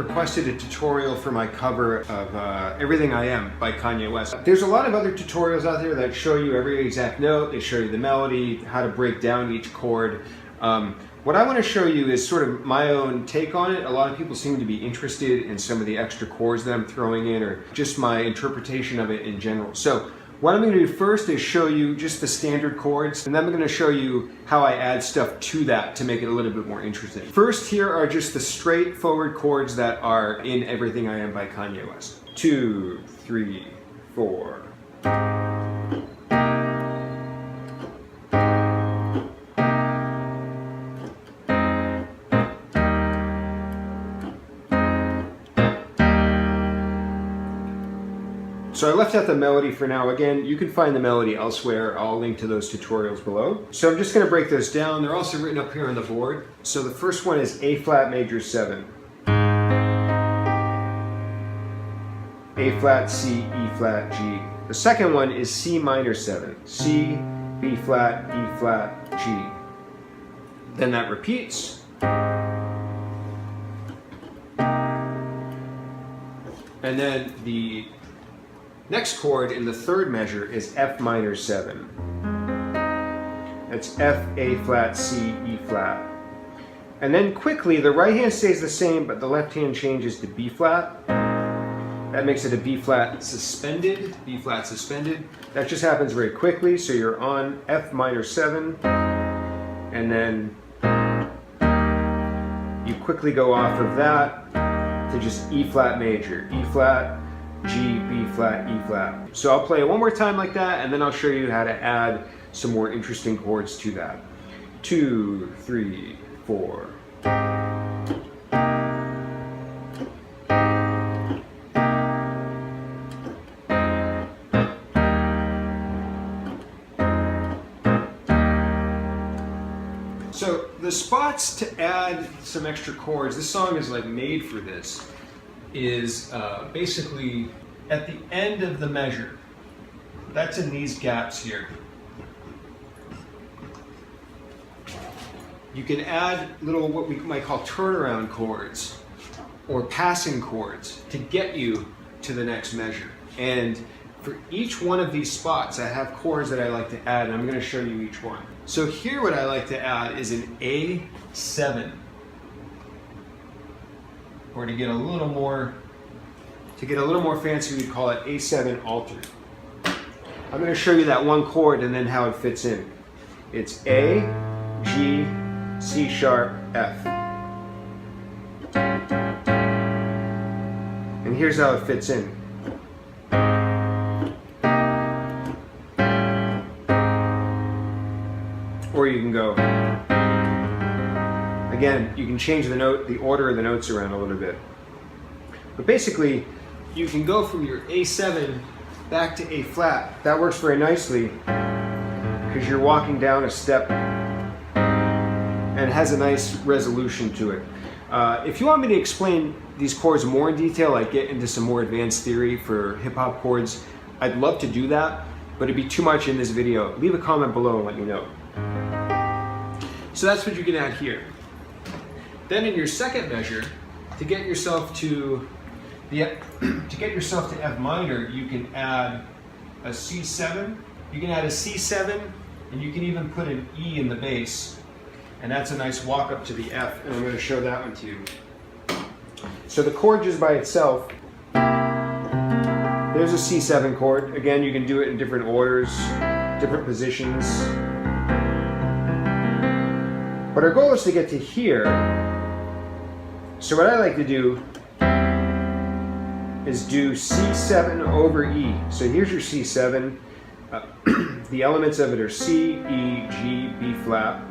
requested a tutorial for my cover of Everything I Am by Kanye West. There's a lot of other tutorials out there that show you every exact note, they show you the melody, how to break down each chord. What I want to show you is sort of my own take on it. A lot of people seem to be interested in some of the extra chords that I'm throwing in, or just my interpretation of it in general. So what I'm going to do first is show you just the standard chords, and then I'm going to show you how I add stuff to that to make it a little bit more interesting. First, here are just the straightforward chords that are in Everything I Am by Kanye West. 2, 3, 4. So I left out the melody for now. Again, you can find the melody elsewhere. I'll link to those tutorials below. So I'm just going to break those down. They're also written up here on the board. So the first one is A flat major 7. A flat, C, E flat, G. The second one is C minor 7. C, B flat, E flat, G. Then that repeats. And then the next chord in the third measure is F minor 7. That's F, A flat, C, E flat. And then quickly, the right hand stays the same, but the left hand changes to B flat. That makes it a B flat suspended, B flat suspended. That just happens very quickly, so you're on F minor 7, and then you quickly go off of that to just E flat major, E flat, G, B flat, E flat. So I'll play it one more time like that, and then I'll show you how to add some more interesting chords to that. 2, 3, 4. So the spots to add some extra chords, this song is like made for this, is basically at the end of the measure. That's in these gaps here. You can add little what we might call turnaround chords or passing chords to get you to the next measure. And for each one of these spots, I have chords that I like to add, and I'm going to show you each one. So here what I like to add is an A7. Or to get a little more fancy, we'd call it A7 altered. I'm going to show you that one chord and then how it fits in. It's A, G, C sharp, F. And here's how it fits in. Or you can go. Again, you can change the order of the notes around a little bit. But basically, you can go from your A7 back to A flat. That works very nicely because you're walking down a step and it has a nice resolution to it. If you want me to explain these chords more in detail, like get into some more advanced theory for hip-hop chords, I'd love to do that, but it'd be too much in this video. Leave a comment below and let me know. So that's what you can add here. Then in your second measure, to get yourself to F minor, you can add a C7. You can add a C7, and you can even put an E in the bass, and that's a nice walk up to the F. And I'm going to show that one to you. So the chord just by itself, there's a C7 chord. Again, you can do it in different orders, different positions. But our goal is to get to here. So what I like to do is do C7 over E. So here's your C7. The elements of it are C, E, G, B flat.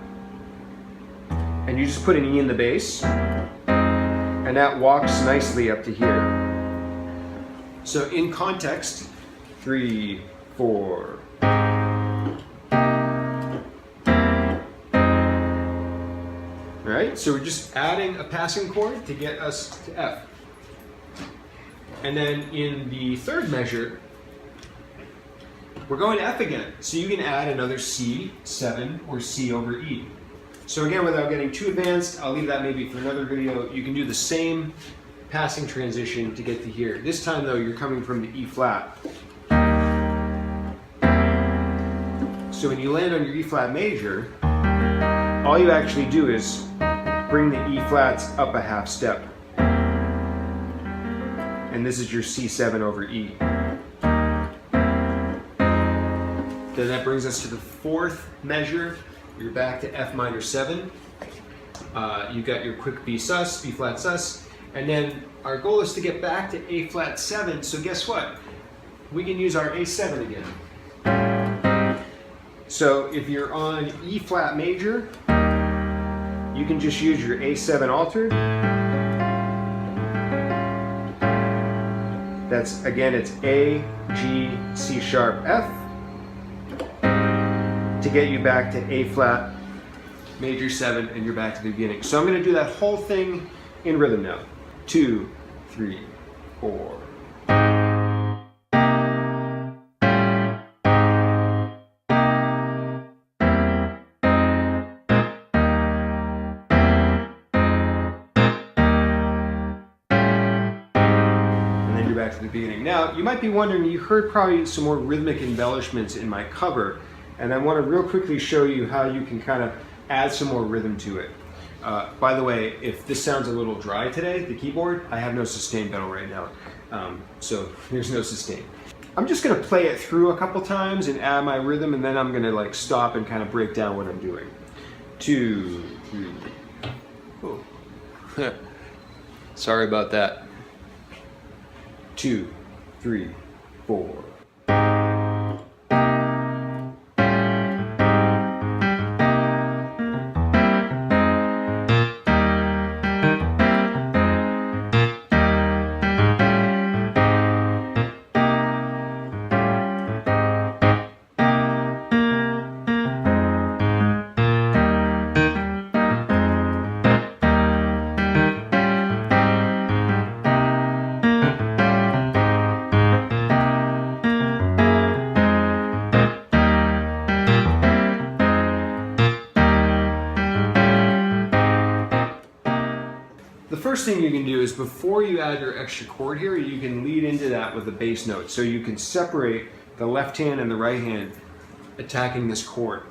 And you just put an E in the bass. And that walks nicely up to here. So in context, 3, 4. Right? So we're just adding a passing chord to get us to F. And then in the third measure, we're going to F again. So you can add another C7 or C over E. So again, without getting too advanced, I'll leave that maybe for another video. You can do the same passing transition to get to here. This time though, you're coming from the E flat. So when you land on your E flat major, all you actually do is bring the E flats up a half step. And this is your C7 over E. Then that brings us to the fourth measure. You're back to F minor 7. You got your quick Bbsus, B flat sus, and then our goal is to get back to A flat 7. So guess what? We can use our A7 again. So if you're on E flat major, you can just use your A7 altered. That's, again, it's A, G, C sharp, F, to get you back to A flat major 7, and you're back to the beginning. So I'm going to do that whole thing in rhythm now. 2, 3, 4. Back to the beginning. Now, you might be wondering, you heard probably some more rhythmic embellishments in my cover, and I want to real quickly show you how you can kind of add some more rhythm to it. By the way, if this sounds a little dry today, the keyboard, I have no sustain pedal right now, so there's no sustain. I'm just going to play it through a couple times and add my rhythm, and then I'm going to like stop and kind of break down what I'm doing. 2, 3. Oh. Sorry about that. 2, 3, 4. The first thing you can do is, before you add your extra chord here, you can lead into that with a bass note. So you can separate the left hand and the right hand attacking this chord.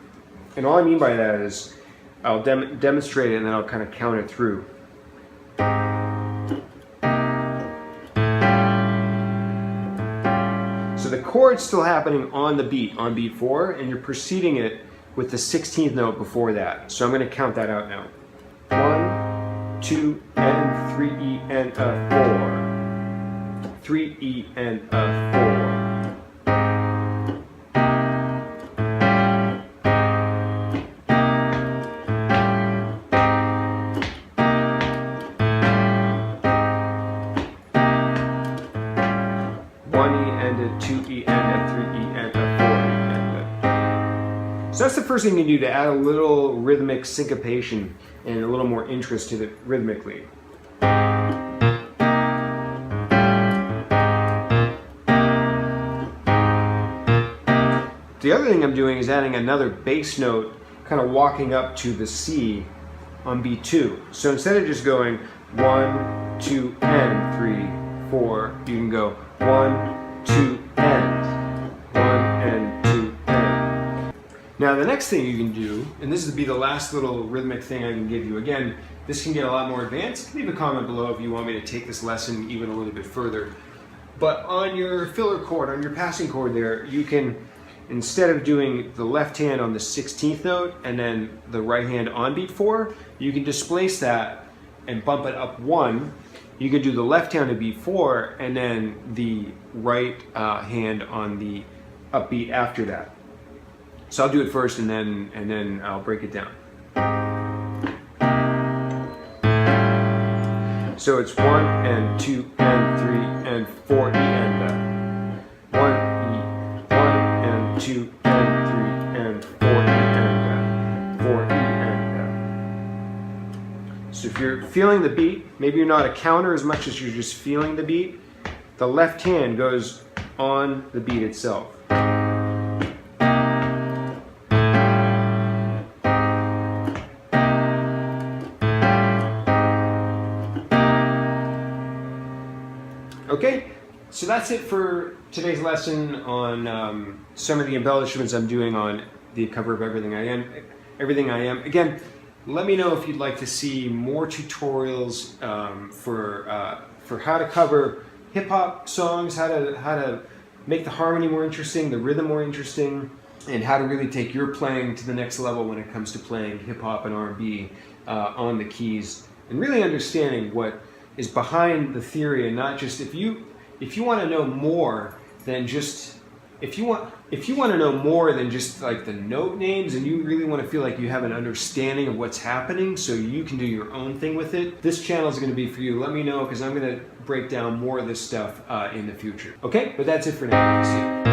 And all I mean by that is, I'll demonstrate it and then I'll kind of count it through. So the chord's still happening on the beat, on beat 4, and you're preceding it with the 16th note before that. So I'm going to count that out now. 1, 2, and 3, E, and a 4. 3, E, and a 4. So that's the first thing you do to add a little rhythmic syncopation and a little more interest to it rhythmically. The other thing I'm doing is adding another bass note, kind of walking up to the C on beat 2. So instead of just going 1, 2, and 3, 4, you can go 1, 2, and 1, and 2, and. Now the next thing you can do, and this would be the last little rhythmic thing I can give you. Again, this can get a lot more advanced. Leave a comment below if you want me to take this lesson even a little bit further. But on your filler chord, on your passing chord there, you can, instead of doing the left hand on the 16th note and then the right hand on beat 4, you can displace that and bump it up 1. You can do the left hand to beat 4 and then the right hand on the upbeat after that. So I'll do it first and then I'll break it down. So it's 1 and 2 and 3 and 4 E and 1 E, 1 and 2 and 3 and 4 E and 4 E and. So if you're feeling the beat, maybe you're not a counter as much as you're just feeling the beat, the left hand goes on the beat itself. Okay, so that's it for today's lesson on some of the embellishments I'm doing on the cover of Everything I Am. Again, let me know if you'd like to see more tutorials for how to cover hip-hop songs, how to make the harmony more interesting, the rhythm more interesting, and how to really take your playing to the next level when it comes to playing hip-hop and R&B on the keys, and really understanding what is behind the theory, and not just if you want to know more than just if you want to know more than just like the note names, and you really want to feel like you have an understanding of what's happening so you can do your own thing with it, this channel is going to be for you. Let me know, because I'm going to break down more of this stuff in the future. Okay, but that's it for now. See you.